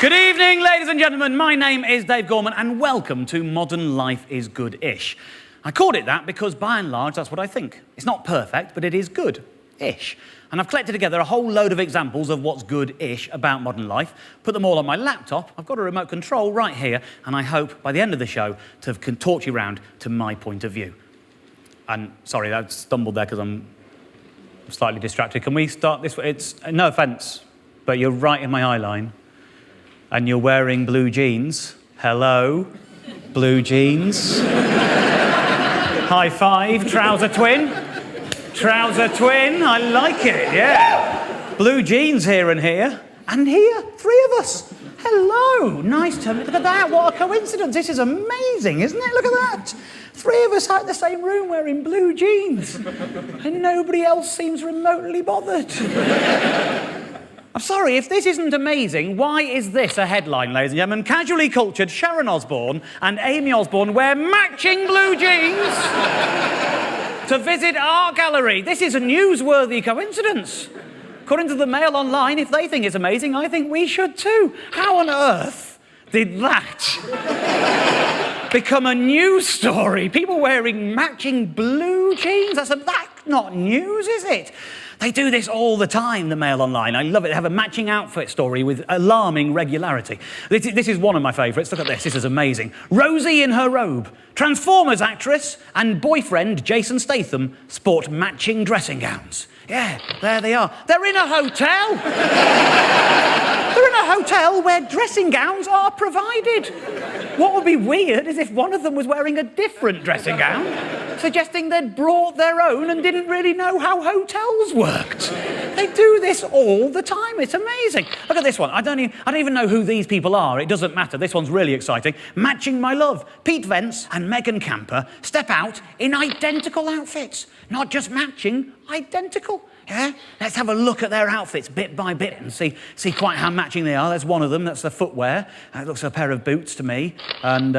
Good evening, ladies and gentlemen. My name is Dave Gorman, and welcome to Modern Life is Good-ish. I called it that because, by and large, that's what I think. It's not perfect, but it is good-ish. And I've collected together a whole load of examples of what's good-ish about modern life, put them all on my laptop. I've got a remote control right here, and I hope, by the end of the show, to talk you round to my point of view. And, sorry, I stumbled there because I'm slightly distracted. Can we start this way? It's, no offence, but you're right in my eye line. And you're wearing blue jeans. Hello, blue jeans. High five, trouser twin. Trouser twin, I like it, yeah. Blue jeans here and here. And here, three of us. Hello, nice to look at that. What a coincidence. This is amazing, isn't it? Look at that. Three of us out in the same room wearing blue jeans. And nobody else seems remotely bothered. I'm sorry, if this isn't amazing, why is this a headline, ladies and gentlemen? Casually cultured Sharon Osbourne and Amy Osbourne wear matching blue jeans to visit art gallery. This is a newsworthy coincidence. According to the Mail Online, if they think it's amazing, I think we should too. How on earth did that become a news story? People wearing matching blue jeans? That's not news, is it? They do this all the time, the Mail Online. I love it. They have a matching outfit story with alarming regularity. This is one of my favourites. Look at this. This is amazing. Rosie in her robe. Transformers actress and boyfriend Jason Statham sport matching dressing gowns. Yeah, there they are. They're in a hotel. They're in a hotel where dressing gowns are provided. What would be weird is if one of them was wearing a different dressing gown, suggesting they'd brought their own and didn't really know how hotels worked. They do this all the time. It's amazing. Look at this one. I don't even know who these people are. It doesn't matter. This one's really exciting. Matching my love. Pete Wentz and Megan Camper step out in identical outfits. Not just matching, identical. Yeah? Let's have a look at their outfits bit by bit and see quite how matching they are. There's one of them. That's the footwear. It looks like a pair of boots to me. And,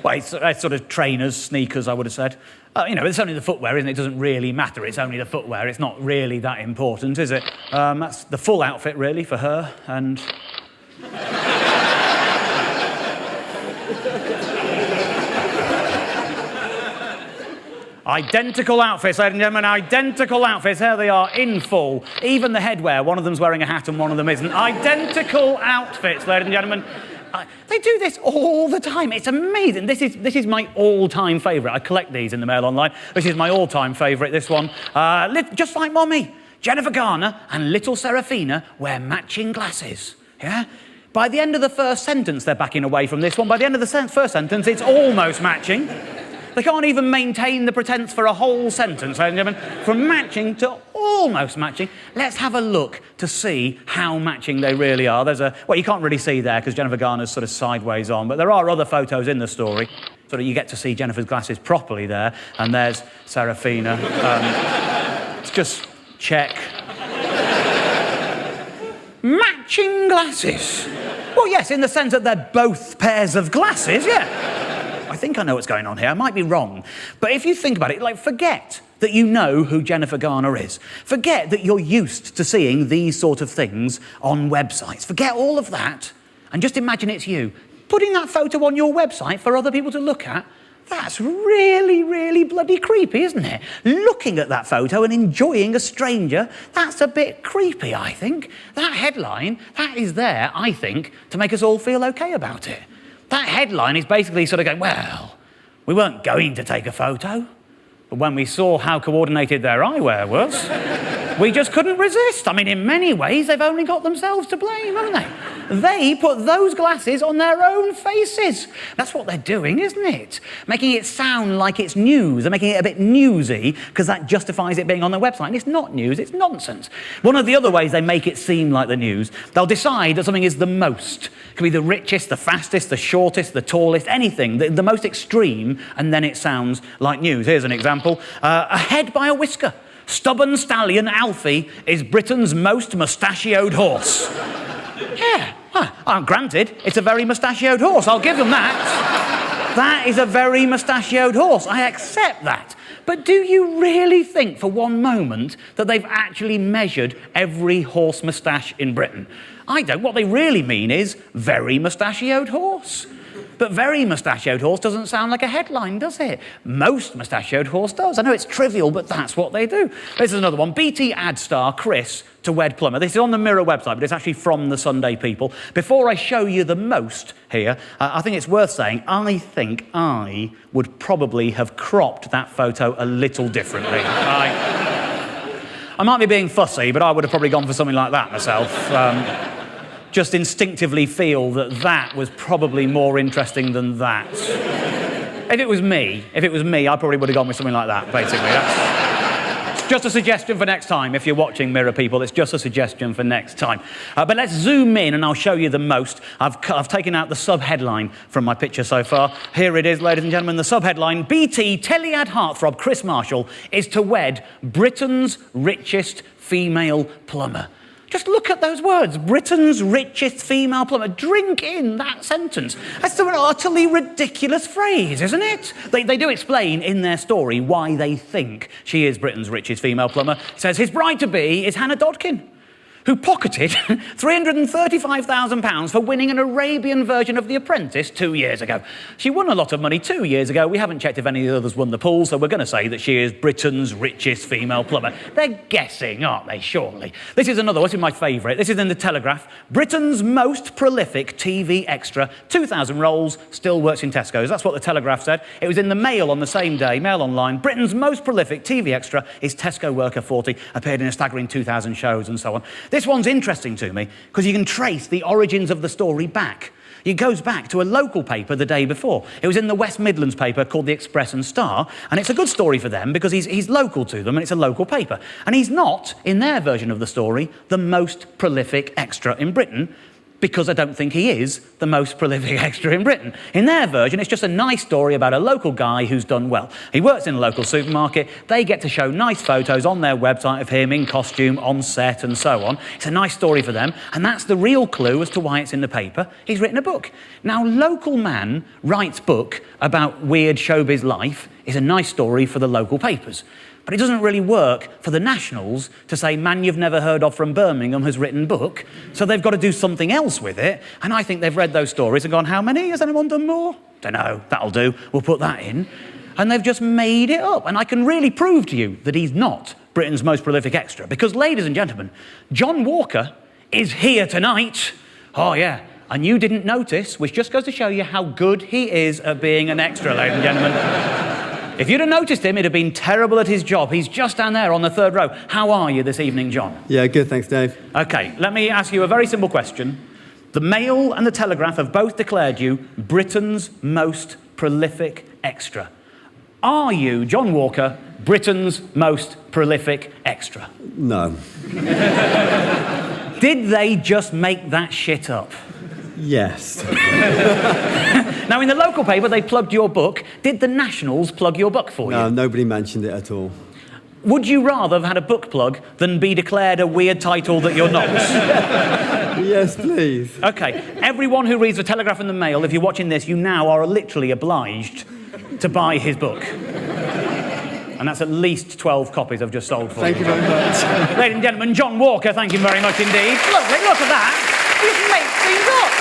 well, it's sort of trainers, sneakers, I would have said. It's only the footwear, isn't it? It doesn't really matter. It's only the footwear. It's not really that important, is it? That's the full outfit, really, for her. And... identical outfits, ladies and gentlemen, identical outfits. There they are, in full. Even the headwear, one of them's wearing a hat and one of them isn't. Identical outfits, ladies and gentlemen. They do this all the time. It's amazing. This is my all-time favourite. I collect these in the Mail Online. This is my all-time favourite, this one. Just like Mommy. Jennifer Garner and little Serafina wear matching glasses. Yeah? By the end of the first sentence, they're backing away from this one. By the end of the first sentence, it's almost matching. They can't even maintain the pretense for a whole sentence, ladies and gentlemen. From matching to almost matching. Let's have a look to see how matching they really are. Well, you can't really see there because Jennifer Garner's sort of sideways on, but there are other photos in the story. Sort of you get to see Jennifer's glasses properly there, and there's Serafina. Let's just check. Matching glasses. Well, yes, in the sense that they're both pairs of glasses, yeah. I think I know what's going on here. I might be wrong. But if you think about it, forget that you know who Jennifer Garner is. Forget that you're used to seeing these sort of things on websites. Forget all of that and just imagine it's you. Putting that photo on your website for other people to look at, that's really, really bloody creepy, isn't it? Looking at that photo and enjoying a stranger, that's a bit creepy, I think. That headline, that is there, I think, to make us all feel okay about it. That headline is basically sort of going, well, we weren't going to take a photo, but when we saw how coordinated their eyewear was, we just couldn't resist. I mean, in many ways, they've only got themselves to blame, haven't they? They put those glasses on their own faces. That's what they're doing, isn't it? Making it sound like it's news. They're making it a bit newsy because that justifies it being on their website. And it's not news, it's nonsense. One of the other ways they make it seem like the news, they'll decide that something is the most. It could be the richest, the fastest, the shortest, the tallest, anything, the most extreme, and then it sounds like news. Here's an example. Ahead by a whisker. Stubborn stallion Alfie is Britain's most mustachioed horse. Yeah, granted, it's a very mustachioed horse. I'll give them that. That is a very mustachioed horse. I accept that. But do you really think for one moment that they've actually measured every horse moustache in Britain? I don't. What they really mean is very mustachioed horse. But very mustachioed horse doesn't sound like a headline, does it? Most mustachioed horse does. I know it's trivial, but that's what they do. This is another one. BT ad star Chris to wed plumber. This is on the Mirror website, but it's actually from the Sunday People. Before I show you the most here, I think it's worth saying, I think I would probably have cropped that photo a little differently. I might be being fussy, but I would have probably gone for something like that myself. Just instinctively feel that that was probably more interesting than that. If it was me, I probably would have gone with something like that, basically. That's just a suggestion for next time. If you're watching Mirror People, it's just a suggestion for next time. But let's zoom in and I'll show you the most. I've taken out the sub-headline from my picture so far. Here it is, ladies and gentlemen, the sub-headline. BT Teliad heartthrob Chris Marshall is to wed Britain's richest female plumber. Just look at those words, Britain's richest female plumber. Drink in that sentence. That's an utterly ridiculous phrase, isn't it? They do explain in their story why they think she is Britain's richest female plumber. It says his bride-to-be is Hannah Dodkin, who pocketed £335,000 for winning an Arabian version of The Apprentice 2 years ago. She won a lot of money 2 years ago. We haven't checked if any of the others won the pool, so we're going to say that she is Britain's richest female plumber. They're guessing, aren't they, surely? This is another one. This is my favourite. This is in the Telegraph. Britain's most prolific TV extra, 2,000 roles, still works in Tesco's. That's what the Telegraph said. It was in the Mail on the same day, Mail Online. Britain's most prolific TV extra is Tesco worker 40, appeared in a staggering 2,000 shows and so on. This one's interesting to me because you can trace the origins of the story back. It goes back to a local paper the day before. It was in the West Midlands paper called the Express and Star, and it's a good story for them because he's local to them and it's a local paper. And he's not, in their version of the story, the most prolific extra in Britain, because I don't think he is the most prolific extra in Britain. In their version, it's just a nice story about a local guy who's done well. He works in a local supermarket. They get to show nice photos on their website of him in costume, on set, and so on. It's a nice story for them, and that's the real clue as to why it's in the paper. He's written a book. Now, local man writes book about weird showbiz life is a nice story for the local papers. But it doesn't really work for the nationals to say, man you've never heard of from Birmingham has written book, so they've got to do something else with it. And I think they've read those stories and gone, how many? Has anyone done more? Don't know, that'll do, we'll put that in. And they've just made it up. And I can really prove to you that he's not Britain's most prolific extra, because, ladies and gentlemen, John Walker is here tonight. Oh, yeah. And you didn't notice, which just goes to show you how good he is at being an extra, ladies and gentlemen. If you'd have noticed him, he'd have been terrible at his job. He's just down there on the third row. How are you this evening, John? Yeah, good, thanks, Dave. OK, let me ask you a very simple question. The Mail and the Telegraph have both declared you Britain's most prolific extra. Are you, John Walker, Britain's most prolific extra? No. Did they just make that shit up? Yes. Now, in the local paper, they plugged your book. Did the nationals plug your book for you? No, nobody mentioned it at all. Would you rather have had a book plug than be declared a weird title that you're not? Yes, please. OK, everyone who reads the Telegraph and the Mail, if you're watching this, you now are literally obliged to buy his book. And that's at least 12 copies I've just sold for you. Thank you very much. Ladies and gentlemen, John Walker, thank you very much indeed. Lovely, look at that. You can make things up.